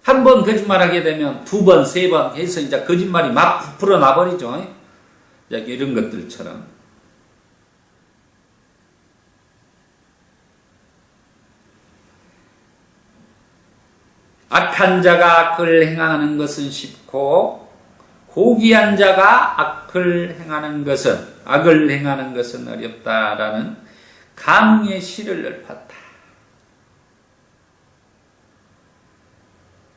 한 번 거짓말하게 되면 2번, 3번 해서 이제 거짓말이 막 부풀어 나버리죠. 이런 것들처럼. 악한 자가 악을 행하는 것은 쉽고 고귀한 자가 악을 행하는 것은 어렵다라는 감흥의 시를 읊었다.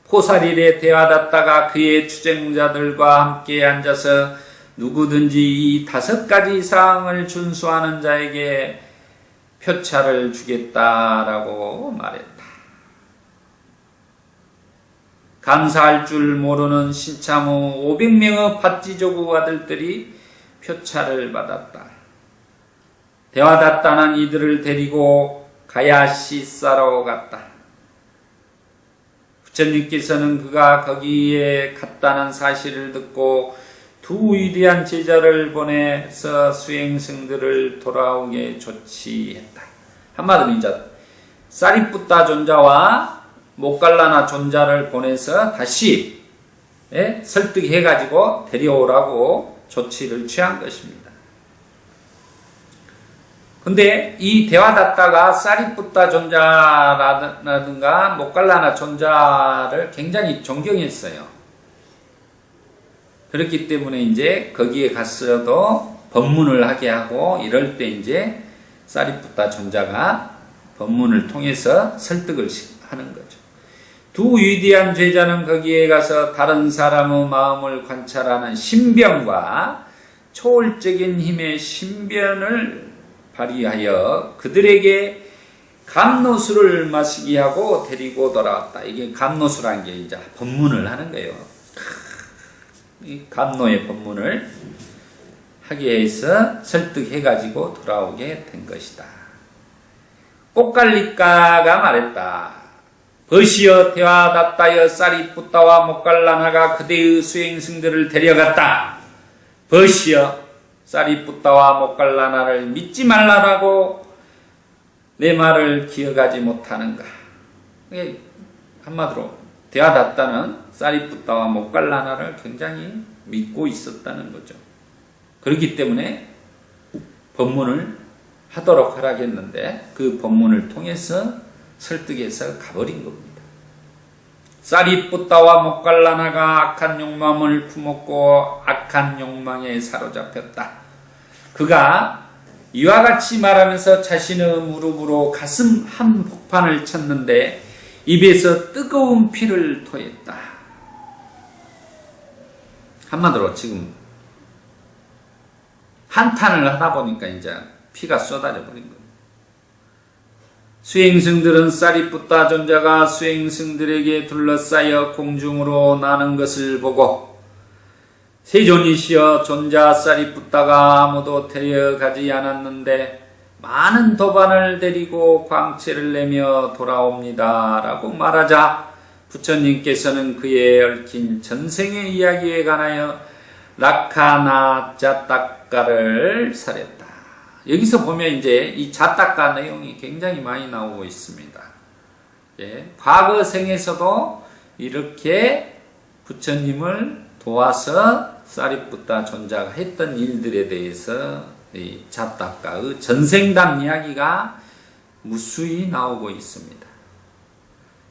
포살일에 대화받다가 그의 추쟁자들과 함께 앉아서 누구든지 이 5가지 사항을 준수하는 자에게 표차를 주겠다라고 말했다. 감사할 줄 모르는 신참후 500명의 밭지조국 아들들이 표차를 받았다. 대화다따는 이들을 데리고 가야시 싸러 갔다. 부처님께서는 그가 거기에 갔다는 사실을 듣고 두 위대한 제자를 보내서 수행승들을 돌아오게 조치했다. 한마디로 이제 사리푸타 존자와 모갈라나 존자를 보내서 다시 설득해가지고 데려오라고 조치를 취한 것입니다. 근데 이 대화다따가 사리푸타 존자라든가 모갈라나 존자를 굉장히 존경했어요. 그렇기 때문에 이제 거기에 갔어도 법문을 하게 하고 이럴 때 이제 사리푸타 존자가 법문을 통해서 설득을 하는 거죠. 두 위대한 제자는 거기에 가서 다른 사람의 마음을 관찰하는 신변과 초월적인 힘의 신변을 발휘하여 그들에게 감노수를 마시게 하고 데리고 돌아왔다. 이게 감노수라는 게 이제 법문을 하는 거예요. 이 감노의 법문을 하게 해서 설득해가지고 돌아오게 된 것이다. 꽃갈리가가 말했다. 버시어 대화다따여 사리푸타와 모갈라나가 그대의 수행승들을 데려갔다. 버시어 사리푸타와 모갈라나를 믿지 말라라고 내 말을 기억하지 못하는가. 한마디로 대화다따는 사리푸타와 모갈라나를 굉장히 믿고 있었다는 거죠. 그렇기 때문에 법문을 하도록 허락했는데 그 법문을 통해서 설득해서 가버린 겁니다. 사리푸타와 모갈라나가 악한 욕망을 품었고 악한 욕망에 사로잡혔다. 그가 이와 같이 말하면서 자신의 무릎으로 가슴 한 폭판을 쳤는데 입에서 뜨거운 피를 토했다. 한마디로 지금 한탄을 하다 보니까 이제 피가 쏟아져 버린 겁니다. 수행승들은 사리푸타 존자가 수행승들에게 둘러싸여 공중으로 나는 것을 보고 세존이시여 존자 사리푸타가 아무도 데려가지 않았는데 많은 도반을 데리고 광채를 내며 돌아옵니다 라고 말하자 부처님께서는 그의 얽힌 전생의 이야기에 관하여 라카나 자타카를 설했다. 여기서 보면 이제 이 자타카 내용이 굉장히 많이 나오고 있습니다. 예, 과거 생에서도 이렇게 부처님을 도와서 사리푸타 존자가 했던 일들에 대해서 이 자타카의 전생담 이야기가 무수히 나오고 있습니다.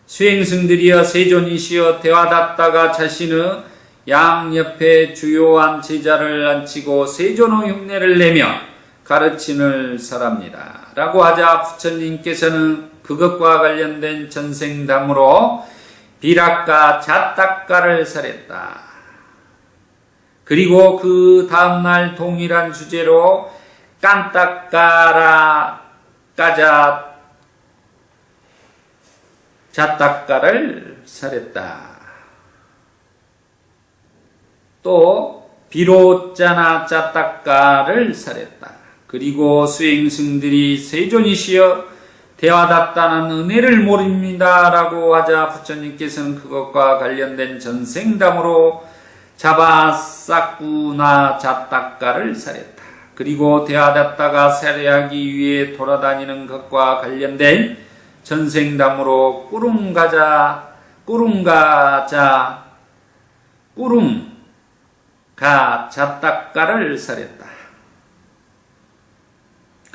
수행승들이여 세존이시여 대화다따가 자신의 양옆에 주요한 제자를 앉히고 세존의 흉내를 내며 가르치는 사람이다 라고 하자 부처님께서는 그것과 관련된 전생담으로 비라카 자타카를 설했다. 그리고 그 다음날 동일한 주제로 깐타카라 까자 자타카를 설했다. 또 비로짜나 자타카를 설했다. 그리고 수행승들이 세존이시여 대화다따는 은혜를 모릅니다 라고 하자 부처님께서는 그것과 관련된 전생담으로 자바사쿠나 자타카를 설했다. 그리고 대화다따가 세례하기 위해 돌아다니는 것과 관련된 전생담으로 꾸룽가 자타카를 설했다.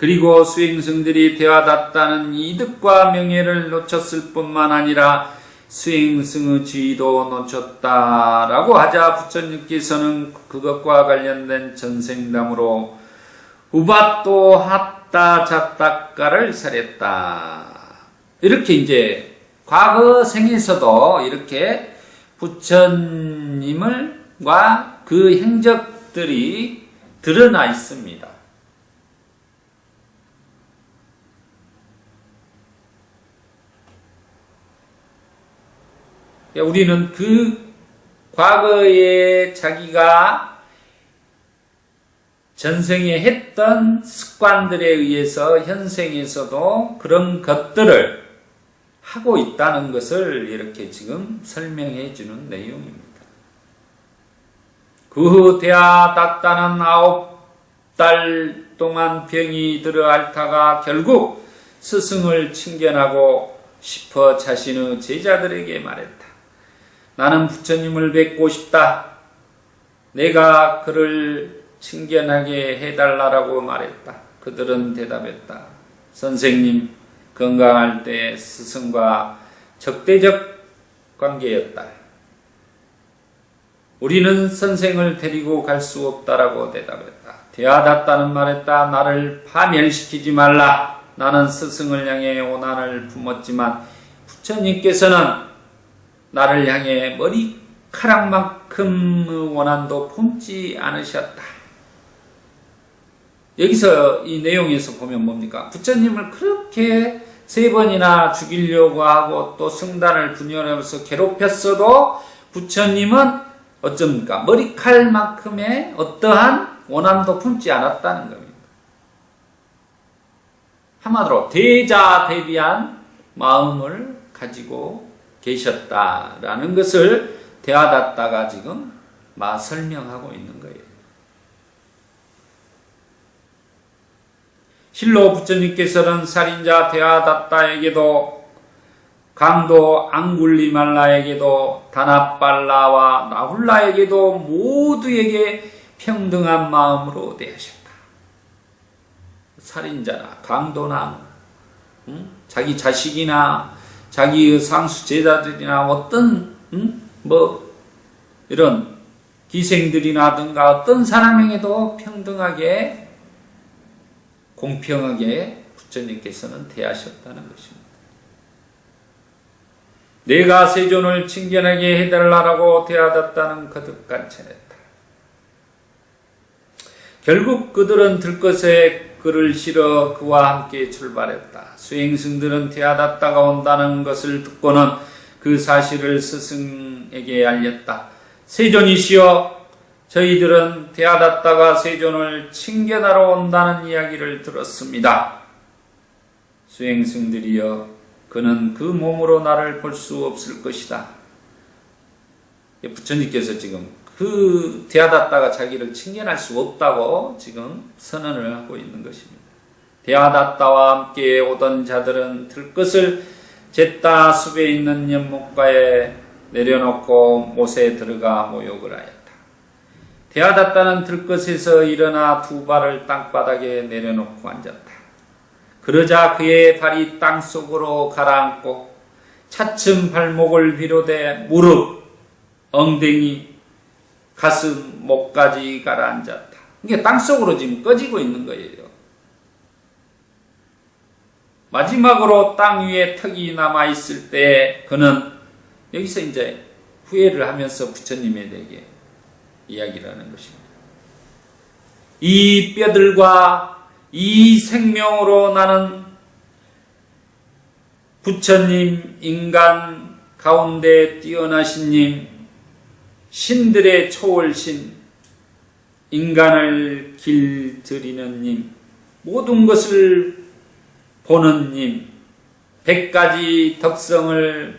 그리고 수행승들이 대화다따는 이득과 명예를 놓쳤을 뿐만 아니라 수행승의 지위도 놓쳤다라고 하자 부처님께서는 그것과 관련된 전생담으로 우바또 핫다 자타카를 설했다. 이렇게 이제 과거 생에서도 이렇게 부처님과 그 행적들이 드러나 있습니다. 우리는 그 과거에 자기가 전생에 했던 습관들에 의해서 현생에서도 그런 것들을 하고 있다는 것을 이렇게 지금 설명해 주는 내용입니다. 그 후 데아다따는 9달 동안 병이 들어 앓다가 결국 스승을 친견하고 싶어 자신의 제자들에게 말했다. 나는 부처님을 뵙고 싶다. 내가 그를 친견하게 해달라고 말했다. 그들은 대답했다. 선생님, 건강할 때 스승과 적대적 관계였다. 우리는 선생을 데리고 갈 수 없다라고 대답했다. 데아다따는 말했다. 나를 파멸시키지 말라. 나는 스승을 향해 오난을 품었지만 부처님께서는 나를 향해 머리카락만큼의 원한도 품지 않으셨다. 여기서 이 내용에서 보면 뭡니까? 부처님을 그렇게 3번이나 죽이려고 하고 또 승단을 분열하면서 괴롭혔어도 부처님은 어쩝니까? 머리칼만큼의 어떠한 원함도 품지 않았다는 겁니다. 한마디로 대자대비한 마음을 가지고 계셨다라는 것을 데아다따가 지금 설명하고 있는 거예요. 실로 부처님께서는 살인자 데아다따에게도 강도 앙굴리말라에게도 다나빨라와 나훌라에게도 모두에게 평등한 마음으로 대하셨다. 살인자나 강도나 자기 자식이나 자기의 상수 제자들이나 어떤 이런 기생들이나든가 어떤 사람에게도 평등하게 공평하게 부처님께서는 대하셨다는 것입니다. 내가 세존을 친견하게 해달라고 데아다따는 거듭 간청했다. 결국 그들은 들것에 그를 실어 그와 함께 출발했다. 수행승들은 데아다따가 온다는 것을 듣고는 그 사실을 스승에게 알렸다. 세존이시여, 저희들은 데아다따가 세존을 친견하러 온다는 이야기를 들었습니다. 수행승들이여, 그는 그 몸으로 나를 볼 수 없을 것이다. 부처님께서 지금 그 데아다따가 자기를 친견할 수 없다고 지금 선언을 하고 있는 것입니다. 데아다따와 함께 오던 자들은 들것을 잿다 숲에 있는 연못가에 내려놓고 못에 들어가 모욕을 하였다. 데아다따는 들것에서 일어나 2발을 땅바닥에 내려놓고 앉았다. 그러자 그의 발이 땅속으로 가라앉고 차츰 발목을 비롯해 무릎, 엉덩이, 가슴, 목까지 가라앉았다. 이게 땅속으로 지금 꺼지고 있는 거예요. 마지막으로 땅 위에 턱이 남아있을 때 그는 여기서 이제 후회를 하면서 부처님에 대해 이야기를 하는 것입니다. 이 뼈들과 이 생명으로 나는 부처님, 인간 가운데 뛰어나신 님, 신들의 초월신, 인간을 길들이는 님, 모든 것을 보는 님, 100가지 덕성의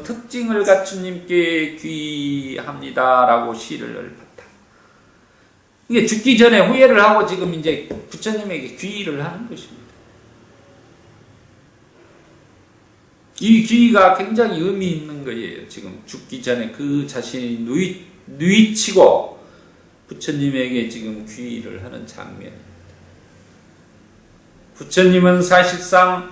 특징을 갖춘 님께 귀의합니다라고 시를 봤다. 이게 죽기 전에 후회를 하고 지금 이제 부처님에게 귀의를 하는 것입니다. 이 귀의가 굉장히 의미 있는 거예요. 지금 죽기 전에 그 자신이 누이치고 부처님에게 지금 귀의를 하는 장면입니다. 부처님은 사실상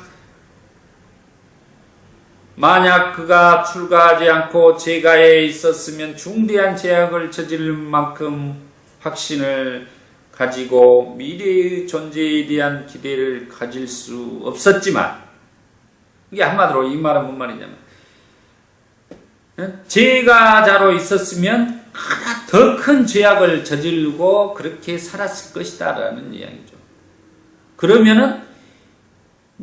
만약 그가 출가하지 않고 제가에 있었으면 중대한 제약을 저지를 만큼 확신을 가지고 미래의 존재에 대한 기대를 가질 수 없었지만, 이게 한마디로 이 말은 뭔 말이냐면, 제가자로 있었으면 더 큰 죄악을 저지르고 그렇게 살았을 것이다 라는 이야기죠. 그러면은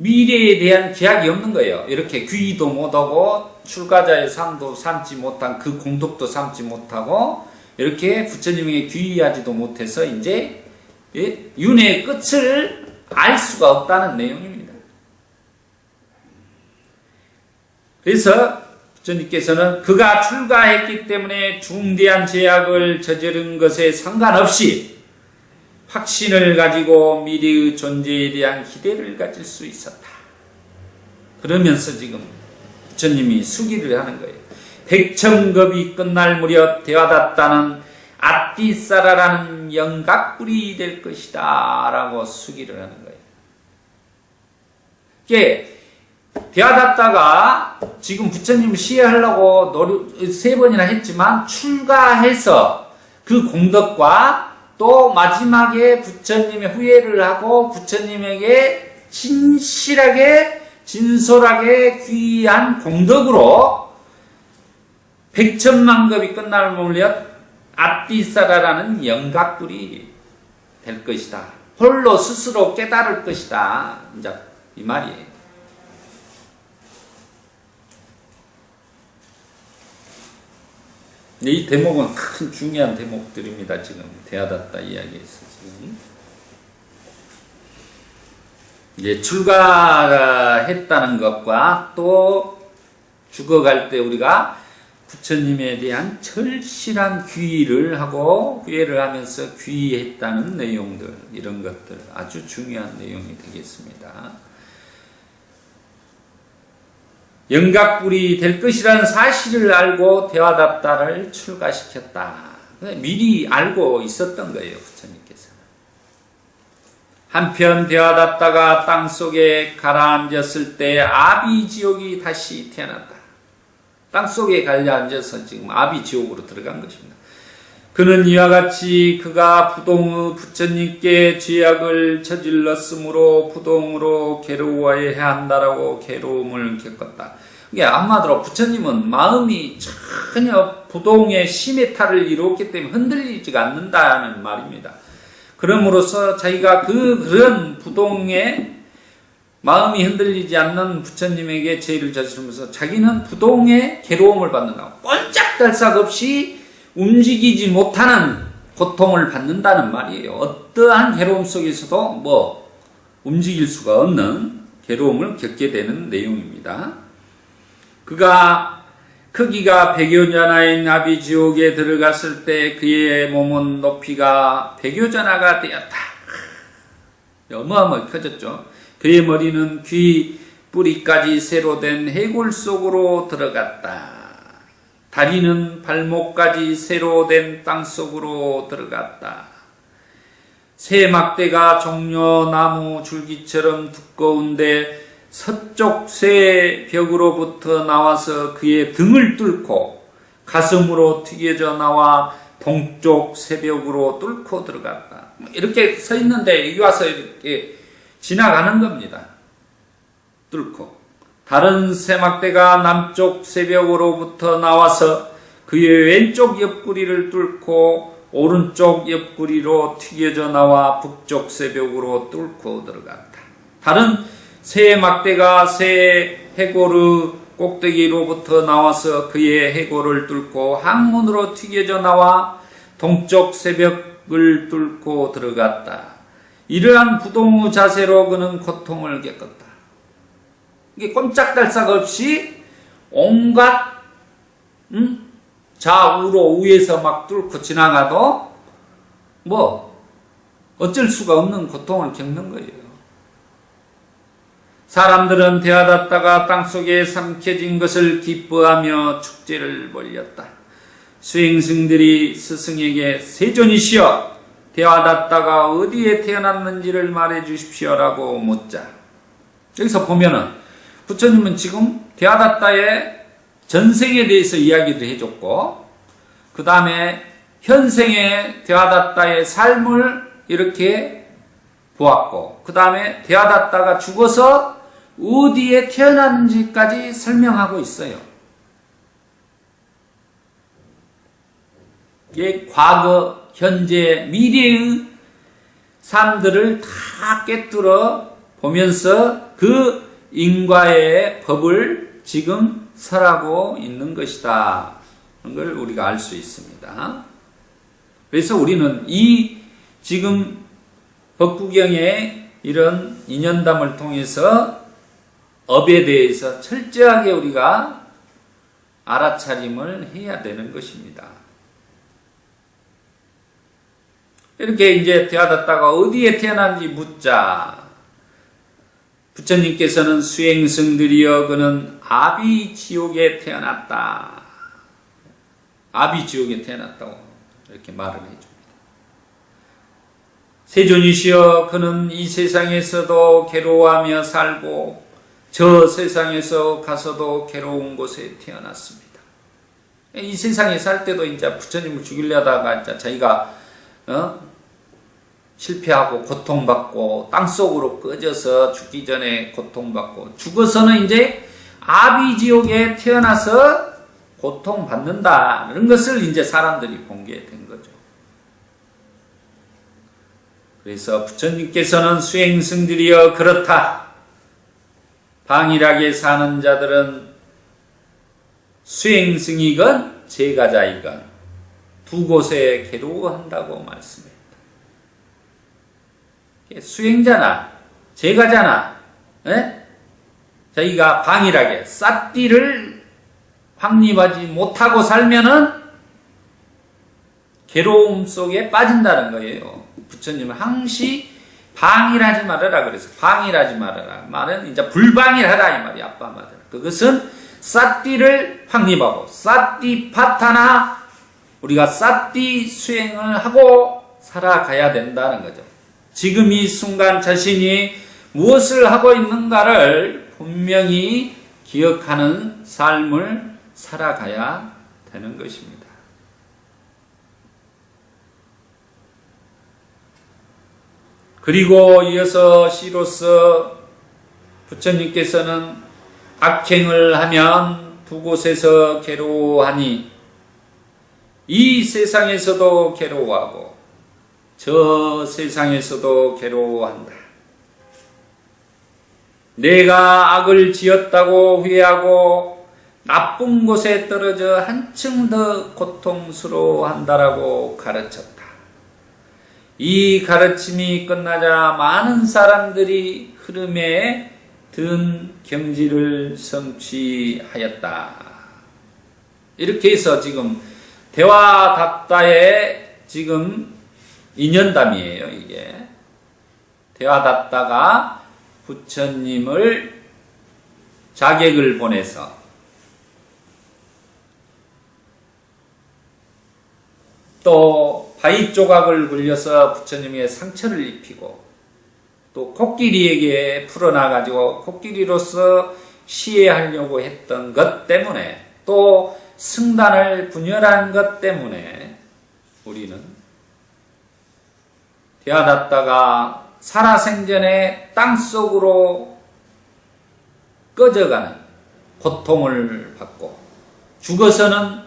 미래에 대한 기약이 없는 거예요. 이렇게 귀의도 못하고 출가자의 상도 삼지 못한 그 공덕도 삼지 못하고 이렇게 부처님에게 귀의하지도 못해서 이제 윤회의 끝을 알 수가 없다는 내용입니다. 그래서 부처님께서는 그가 출가했기 때문에 중대한 제약을 저지른 것에 상관없이 확신을 가지고 미래의 존재에 대한 기대를 가질 수 있었다. 그러면서 지금 부처님이 수기를 하는 거예요. 백천겁이 끝날 무렵 대화답다는 아띠사라라는 영각불이 될 것이다 라고 수기를 하는 거예요. 이게 대화답다가 지금 부처님을 시해하려고 세 번이나 했지만 출가해서 그 공덕과 또 마지막에 부처님의 후회를 하고 부처님에게 진실하게 진솔하게 귀한 공덕으로 백천만급이 끝날 무렵 아띠사라라는 영각불이 될 것이다. 홀로 스스로 깨달을 것이다. 이제 이 말이에요. 이 대목은 큰 중요한 대목들입니다. 지금 대하답다 이야기에서 지금 이제 출가했다는 것과 또 죽어갈 때 우리가 부처님에 대한 절실한 귀의를 하고 후회를 하면서 귀의했다는 내용들, 이런 것들 아주 중요한 내용이 되겠습니다. 영각불이 될 것이라는 사실을 알고 대화답다를 출가시켰다. 미리 알고 있었던 거예요, 부처님께서는. 한편 대화답다가 땅속에 가라앉았을 때 아비지옥이 다시 태어났다. 땅속에 가라앉아서 지금 아비지옥으로 들어간 것입니다. 그는 이와 같이 그가 부동의 부처님께 죄악을 저질렀으므로 부동으로 괴로워해야 한다라고 괴로움을 겪었다. 이게 한마디로 부처님은 마음이 전혀 부동의 심의 탈을 이루었기 때문에 흔들리지가 않는다는 말입니다. 그럼으로써 자기가 그런 부동의 마음이 흔들리지 않는 부처님에게 죄를 저지르면서 자기는 부동의 괴로움을 받는다. 꼼짝달싹 없이 움직이지 못하는 고통을 받는다는 말이에요. 어떠한 괴로움 속에서도 움직일 수가 없는 괴로움을 겪게 되는 내용입니다. 그가 크기가 100여자나인 아비지옥에 들어갔을 때 그의 몸은 높이가 100여자나가 되었다. 어마어마하게 커졌죠. 그의 머리는 귀 뿌리까지 새로 된 해골 속으로 들어갔다. 다리는 발목까지 새로 된 땅속으로 들어갔다. 새 막대가 종려나무 줄기처럼 두꺼운데 서쪽 새 벽으로부터 나와서 그의 등을 뚫고 가슴으로 튀겨져 나와 동쪽 새벽으로 뚫고 들어갔다. 이렇게 서 있는데 여기 와서 이렇게 지나가는 겁니다. 뚫고. 다른 새막대가 남쪽 새벽으로부터 나와서 그의 왼쪽 옆구리를 뚫고 오른쪽 옆구리로 튀겨져 나와 북쪽 새벽으로 뚫고 들어갔다. 다른 새 막대가 새 해골의 꼭대기로부터 나와서 그의 해골을 뚫고 항문으로 튀겨져 나와 동쪽 새벽을 뚫고 들어갔다. 이러한 부동의 자세로 그는 고통을 겪었다. 이게 꼼짝달싹 없이 온갖 좌우로 위에서 막 뚫고 지나가도 어쩔 수가 없는 고통을 겪는 거예요. 사람들은 대하답다가 땅속에 삼켜진 것을 기뻐하며 축제를 벌였다. 수행승들이 스승에게 세존이시여 대하답다가 어디에 태어났는지를 말해 주십시오라고 묻자. 여기서 보면은 부처님은 지금 대하답다의 전생에 대해서 이야기를 해줬고 그 다음에 현생의 대하답다의 삶을 이렇게 보았고 그 다음에 대하답다가 죽어서 어디에 태어났는지까지 설명하고 있어요. 이게 과거, 현재, 미래의 삶들을 다 꿰뚫어 보면서 그 인과의 법을 지금 설하고 있는 것이다. 그런 걸 우리가 알 수 있습니다. 그래서 우리는 이 지금 법구경의 이런 인연담을 통해서 업에 대해서 철저하게 우리가 알아차림을 해야 되는 것입니다. 이렇게 이제 되어졌다가 어디에 태어난지 묻자. 부처님께서는 수행승들이여 그는 아비지옥에 태어났다. 아비지옥에 태어났다고 이렇게 말을 해줍니다. 세존이시여 그는 이 세상에서도 괴로워하며 살고 저 세상에서 가서도 괴로운 곳에 태어났습니다. 이 세상에 살 때도 이제 부처님을 죽이려다가 이제 자기가 실패하고 고통받고 땅속으로 꺼져서 죽기 전에 고통받고 죽어서는 이제 아비지옥에 태어나서 고통받는다. 이런 것을 이제 사람들이 본 게 된 거죠. 그래서 부처님께서는 수행승들이여 그렇다. 방일하게 사는 자들은 수행승이건 제가자이건 두 곳에 괴로워한다고 말씀합니다. 수행자나 제가자나 자기가 방일하게 삿띠를 확립하지 못하고 살면은 괴로움 속에 빠진다는 거예요. 부처님은 항시 방일하지 말아라 그래서 방일하지 말아라. 말은 이제 불방일하라 이 말이 아빠 말이야. 그것은 삿띠를 확립하고 삿띠 파타나 우리가 삿띠 수행을 하고 살아가야 된다는 거죠. 지금 이 순간 자신이 무엇을 하고 있는가를 분명히 기억하는 삶을 살아가야 되는 것입니다. 그리고 이어서 시로서 부처님께서는 악행을 하면 두 곳에서 괴로워하니 이 세상에서도 괴로워하고 저 세상에서도 괴로워한다. 내가 악을 지었다고 후회하고 나쁜 곳에 떨어져 한층 더 고통스러워한다라고 가르쳤다. 이 가르침이 끝나자 많은 사람들이 흐름에 든 경지를 성취하였다. 이렇게 해서 지금 대화답다의 지금 인연담이에요. 이게 대화답다가 부처님을 자객을 보내서 또 바위 조각을 굴려서 부처님의 상처를 입히고 또 코끼리에게 풀어놔가지고 코끼리로서 시해하려고 했던 것 때문에 또 승단을 분열한 것 때문에 우리는 되어놨다가 살아생전에 땅속으로 꺼져가는 고통을 받고 죽어서는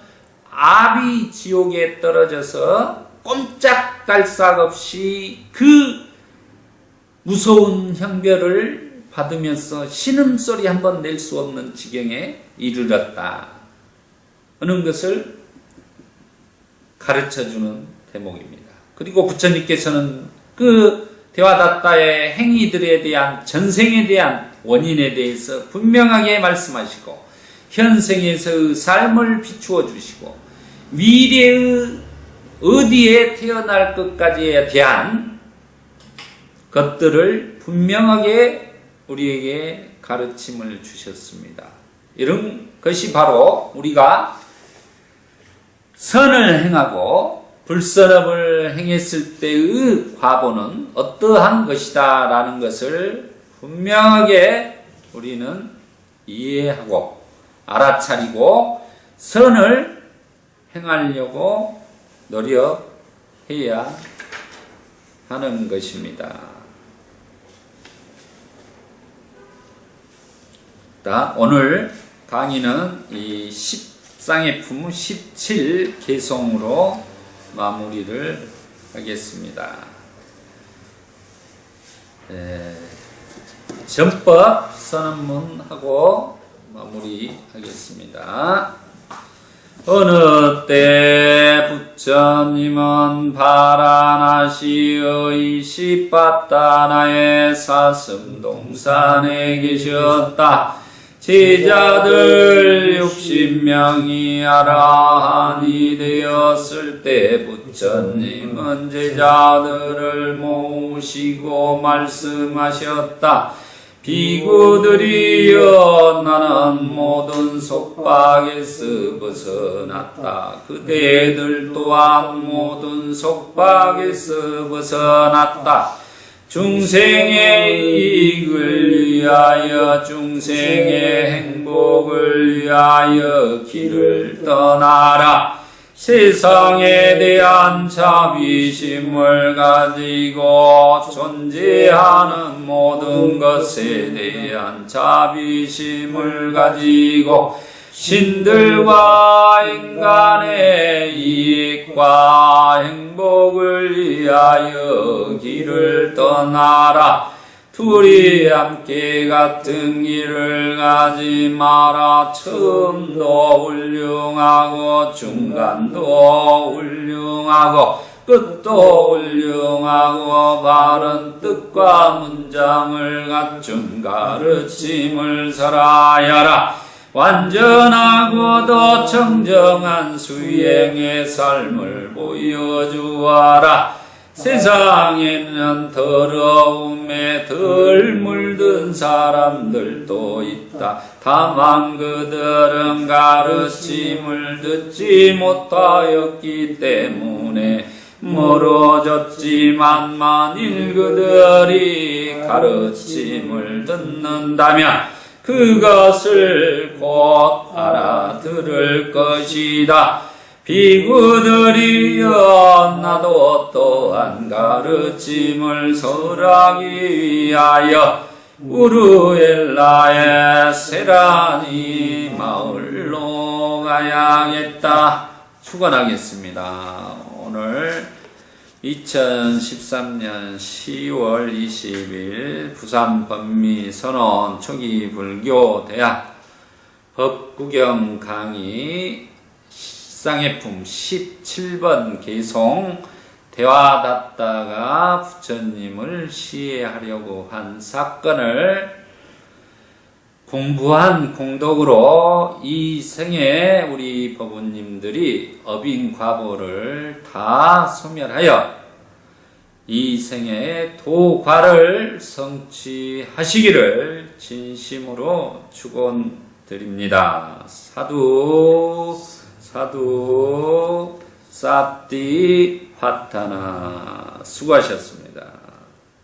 아비 지옥에 떨어져서 꼼짝달싹 없이 그 무서운 형벌을 받으면서 신음소리 한번 낼 수 없는 지경에 이르렀다 하는 것을 가르쳐주는 대목입니다. 그리고 부처님께서는 그 대화다tta의 행위들에 대한 전생에 대한 원인에 대해서 분명하게 말씀하시고 현생에서의 삶을 비추어 주시고 미래의 어디에 태어날 것까지에 대한 것들을 분명하게 우리에게 가르침을 주셨습니다. 이런 것이 바로 우리가 선을 행하고 불선업을 행했을 때의 과보는 어떠한 것이다 라는 것을 분명하게 우리는 이해하고 알아차리고 선을 행하려고 노력해야 하는 것입니다. 오늘 강의는 이 10상해품 17 개송으로 마무리를 하겠습니다. 전법 선언문하고 마무리하겠습니다. 어느 때 부처님은 바라나시의 시빠따나의 사슴동산에 계셨다. 제자들 60명이 아라한이 되었을 때 부처님은 제자들을 모으시고 말씀하셨다. 비구들이여, 나는 모든 속박에서 벗어났다. 그대들 또한 모든 속박에서 벗어났다. 중생의 이익을 위하여, 중생의 행복을 위하여 길을 떠나라. 세상에 대한 자비심을 가지고, 존재하는 모든 것에 대한 자비심을 가지고, 신들과 인간의 이익과 행복을 위하여 길을 떠나라. 둘이 함께 같은 길을 가지 마라. 처음도 훌륭하고 중간도 훌륭하고 끝도 훌륭하고 바른 뜻과 문장을 갖춘 가르침을 설하여라. 완전하고도 청정한 수행의 삶을 보여주어라. 세상에는 더러움에 덜 물든 사람들도 있다. 다만 그들은 가르침을 듣지 못하였기 때문에 멀어졌지만, 만일 그들이 가르침을 듣는다면 그것을 곧 알아들을 것이다. 비구들이여, 나도 또한 가르침을 설하기 위하여 우르엘라의 세라니 마을로 가야겠다. 축원하겠습니다. 오늘 2013년 10월 20일 부산 법미선언 초기 불교 대학 법구경 강의 쌍해품 17번 개송 대화닫다가 부처님을 시해하려고 한 사건을 공부한 공덕으로 이 생에 우리 법우님들이 어빈과보를 다 소멸하여 이 생에 도과를 성취하시기를 진심으로 축원드립니다. 사두 사두 사띠 화타나. 수고하셨습니다.